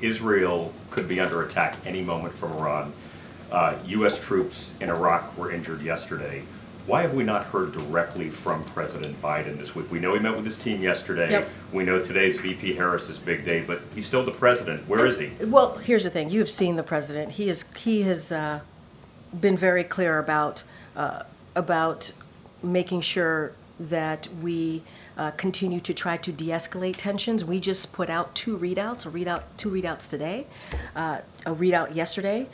Israel could be under attack any moment from Iran. U.S. troops in Iraq were injured yesterday. Why have we not heard directly from President Biden this week? We know he met with his team yesterday. Yep. We know today's VP Harris's big day, but he's still the president. Where is he? Well, here's the thing. You have seen the president. He has been very clear about making sure that we continue to try to de-escalate tensions. We just put out two readouts today, a readout yesterday,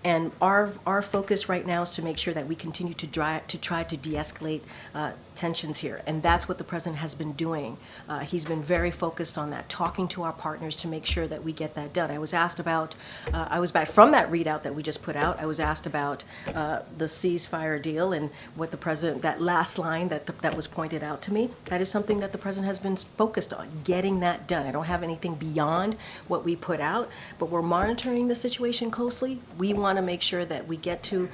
and our focus right now is to make sure that we continue to try to de-escalate tensions here, and that's what the president has been doing. He's been very focused on that, talking to our partners to make sure that we get that done. I was asked about, from that readout that we just put out, I was asked about the ceasefire deal and what the president, that last line that was pointed out to me. That is something that the president has been focused on, getting that done. I don't have anything beyond what we put out, but we're monitoring the situation closely. We want to make sure that we get to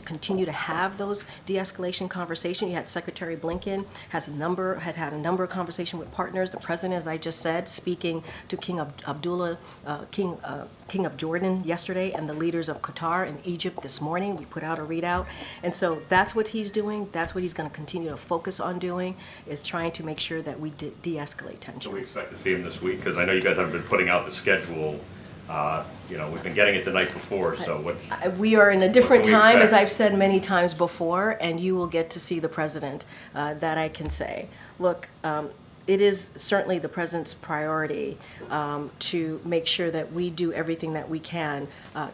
continue to have those de-escalation conversations. You had Secretary Blinken had a number of conversations with partners. The president, as I just said, speaking to King Abdullah, King of Jordan yesterday, and the leaders of Qatar and Egypt this morning. We put out a readout, and so that's what he's doing. That's what he's going to continue to focus on doing, is trying to make sure that we de-escalate tensions. So we expect to see him this week, because I know you guys haven't been putting out the schedule. We've been getting it the night before, so we are in a different time, as I've said many times before, and you will get to see the president, that I can say. Look, it is certainly the president's priority to make sure that we do everything that we can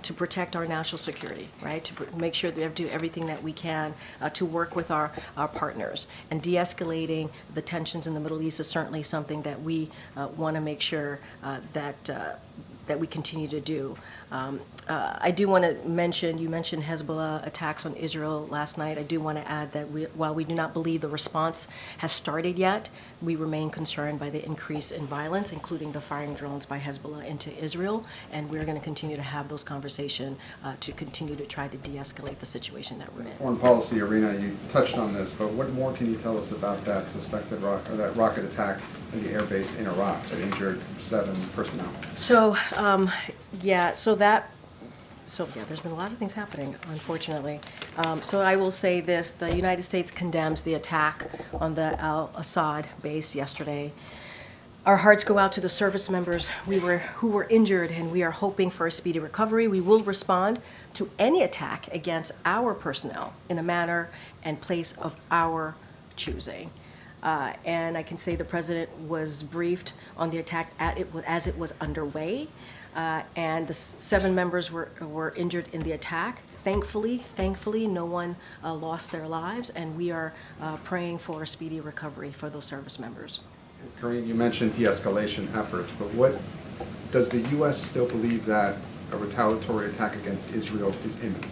to protect our national security, right? To make sure that we do everything that we can to work with our partners. And de-escalating the tensions in the Middle East is certainly something that we want to make sure that we continue to do. I do want to mention, you mentioned Hezbollah attacks on Israel last night. I do want to add that while we do not believe the response has started yet, we remain concerned by the increase in violence, including the firing drones by Hezbollah into Israel, and we're going to continue to have those conversations to continue to try to de-escalate the situation that we're in. Foreign policy arena, you touched on this, but what more can you tell us about that suspected rocket attack in the airbase in Iraq that injured 7 personnel? So, there's been a lot of things happening, unfortunately. So I will say this: the United States condemns the attack on the al-Assad base yesterday. Our hearts go out to the service members who were injured, and we are hoping for a speedy recovery. We will respond to any attack against our personnel in a manner and place of our choosing. And I can say the president was briefed on the attack as it was underway, and the 7 members were injured in the attack. Thankfully, no one lost their lives, and we are praying for a speedy recovery for those service members. Karine, you mentioned de-escalation efforts, but what does the U.S. still believe that a retaliatory attack against Israel is imminent?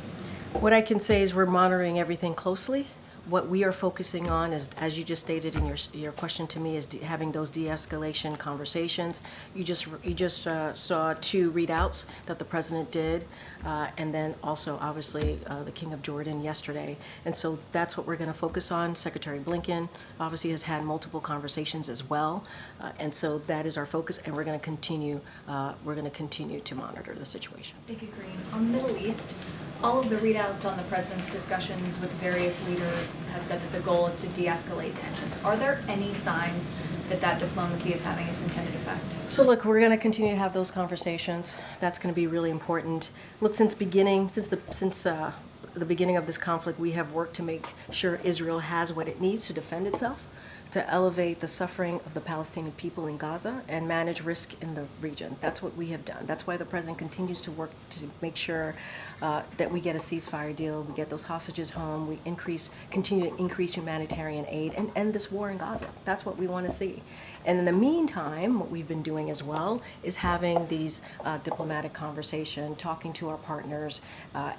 What I can say is we're monitoring everything closely. What we are focusing on is, as you just stated in your question to me, is having those de-escalation conversations. You just saw 2 readouts that the president did, and then also obviously the King of Jordan yesterday. And so that's what we're going to focus on. Secretary Blinken obviously has had multiple conversations as well, and so that is our focus. And we're going to continue. To monitor the situation. Thank you, Karine. On the Middle East, all of the readouts on the president's discussions with various leaders have said that the goal is to de-escalate tensions. Are there any signs that diplomacy is having its intended effect? So look, we're going to continue to have those conversations. That's going to be really important. Look, since the beginning of this conflict, we have worked to make sure Israel has what it needs to defend itself, to elevate the suffering of the Palestinian people in Gaza and manage risk in the region. That's what we have done. That's why the president continues to work to make sure that we get a ceasefire deal, we get those hostages home, we continue to increase humanitarian aid and end this war in Gaza. That's what we want to see. And in the meantime, what we've been doing as well is having these diplomatic conversations, talking to our partners,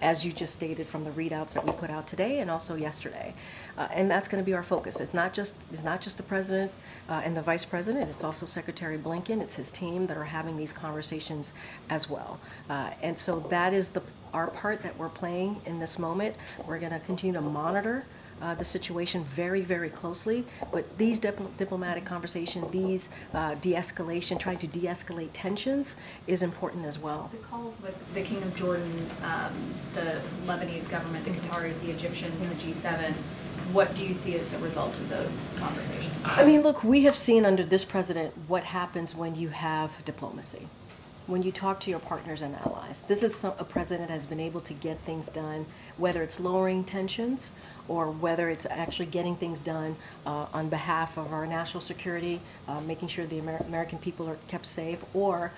as you just stated from the readouts that we put out today and also yesterday. And that's going to be our focus. It's not just the president and the vice president. It's also Secretary Blinken. It's his team that are having these conversations as well. And so that is our part that we're playing in this moment. We're going to continue to monitor the situation very, very closely. But these diplomatic conversations, these de-escalation, trying to de-escalate tensions is important as well. The calls with the King of Jordan, the Lebanese government, the Qataris, the Egyptians, the G7, what do you see as the result of those conversations? I mean, look, we have seen under this president what happens when you have diplomacy, when you talk to your partners and allies. This is a president that has been able to get things done, whether it's lowering tensions or whether it's actually getting things done on behalf of our national security, making sure the American people are kept safe, or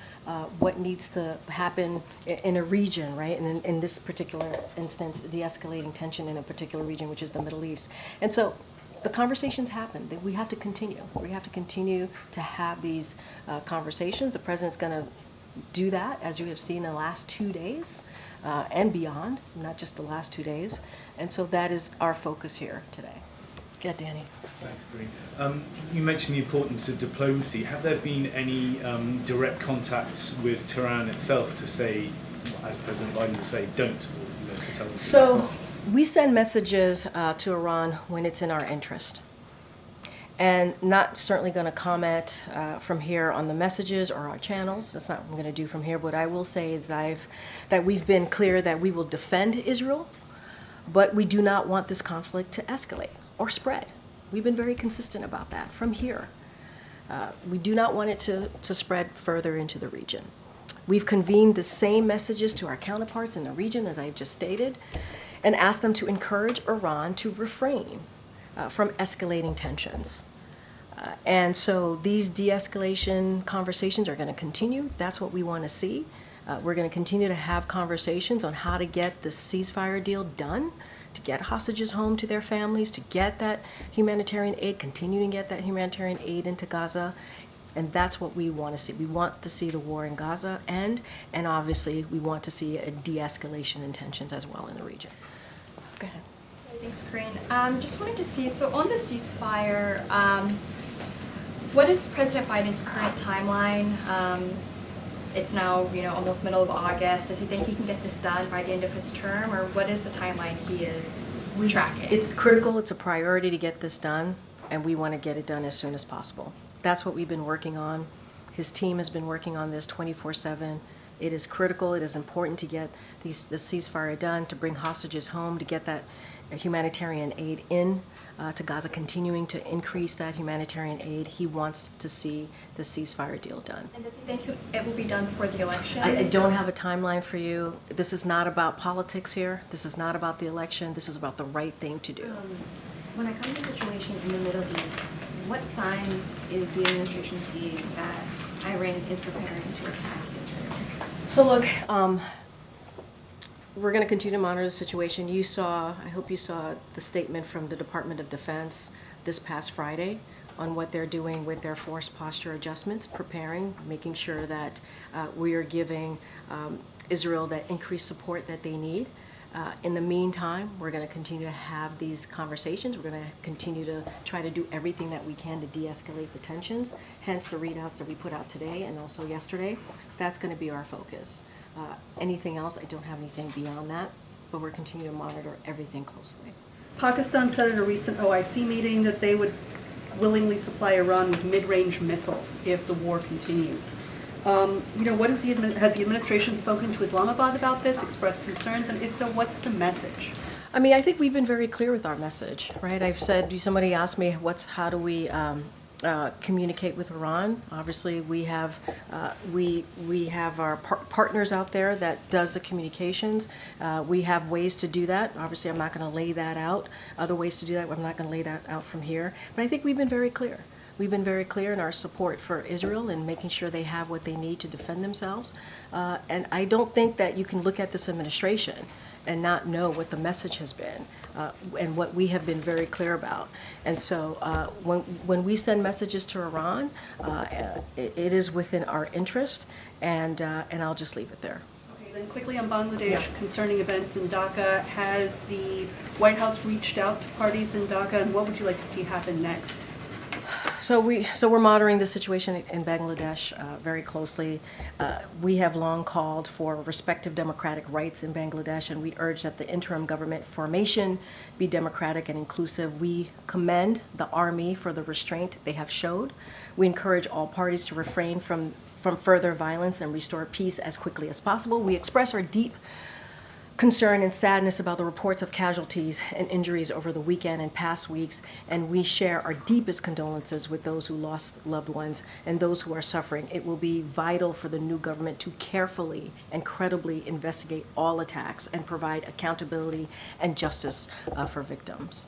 what needs to happen in a region, right? And in this particular instance, de-escalating tension in a particular region, which is the Middle East. And so the conversations happen. We have to continue. We have to continue to have these conversations. The president's going to do that, as you have seen in the last 2 days and beyond, not just the last 2 days. And so that is our focus here today. Yeah, Danny. Thanks, Green. You mentioned the importance of diplomacy. Have there been any direct contacts with Tehran itself to say, as President Biden would say, don't, or to tell them? So we send messages to Iran when it's in our interest. And not certainly going to comment from here on the messages or our channels. That's not what I'm going to do from here. What I will say is that we've been clear that we will defend Israel, but we do not want this conflict to escalate or spread. We've been very consistent about that from here. We do not want it to spread further into the region. We've convened the same messages to our counterparts in the region, as I've just stated, and asked them to encourage Iran to refrain from escalating tensions. And so these de-escalation conversations are going to continue. That's what we want to see. We're going to continue to have conversations on how to get the ceasefire deal done, to get hostages home to their families, to get that humanitarian aid, continue to get that humanitarian aid into Gaza. And that's what we want to see. We want to see the war in Gaza end, and obviously we want to see a de-escalation in tensions as well in the region. Go ahead. Thanks, Corinne. Just wanted to see, so on the ceasefire, what is President Biden's current timeline? It's now, almost middle of August. Does he think he can get this done by the end of his term, or what is the timeline he is tracking? It's critical. It's a priority to get this done, and we want to get it done as soon as possible. That's what we've been working on. His team has been working on this 24/7. It is critical. It is important to get the ceasefire done, to bring hostages home, to get that humanitarian aid in to Gaza, continuing to increase that humanitarian aid. He wants to see the ceasefire deal done. And does he think it will be done before the election? I don't have a timeline for you. This is not about politics here. This is not about the election. This is about the right thing to do. When it comes to the situation in the Middle East, what signs is the administration seeing that Iran is preparing to attack Israel? So look, we're going to continue to monitor the situation. I hope you saw the statement from the Department of Defense this past Friday on what they're doing with their force posture adjustments, preparing, making sure that we are giving Israel that increased support that they need. In the meantime, we're going to continue to have these conversations. We're going to continue to try to do everything that we can to de-escalate the tensions, hence the readouts that we put out today and also yesterday. That's going to be our focus. Anything else, I don't have anything beyond that, but we're continuing to monitor everything closely. Pakistan said at a recent OIC meeting that they would willingly supply Iran with mid-range missiles if the war continues. Has the administration spoken to Islamabad about this, expressed concerns, and if so, what's the message? I mean, I think we've been very clear with our message, right? I've said, somebody asked me, how do we communicate with Iran? Obviously, we have our partners out there that does the communications. We have ways to do that. Obviously, I'm not going to lay that out. Other ways to do that, I'm not going to lay that out from here. But I think we've been very clear. We've been very clear in our support for Israel and making sure they have what they need to defend themselves. And I don't think that you can look at this administration and not know what the message has been and what we have been very clear about. And so when we send messages to Iran, it is within our interest, and I'll just leave it there. Okay, then quickly on Bangladesh, concerning events in Dhaka, has the White House reached out to parties in Dhaka, and what would you like to see happen next? So we're monitoring the situation in Bangladesh very closely. We have long called for respective democratic rights in Bangladesh, and we urge that the interim government formation be democratic and inclusive. We commend the army for the restraint they have showed. We encourage all parties to refrain from further violence and restore peace as quickly as possible. We express our deep concern and sadness about the reports of casualties and injuries over the weekend and past weeks, and we share our deepest condolences with those who lost loved ones and those who are suffering. It will be vital for the new government to carefully and credibly investigate all attacks and provide accountability and justice for victims.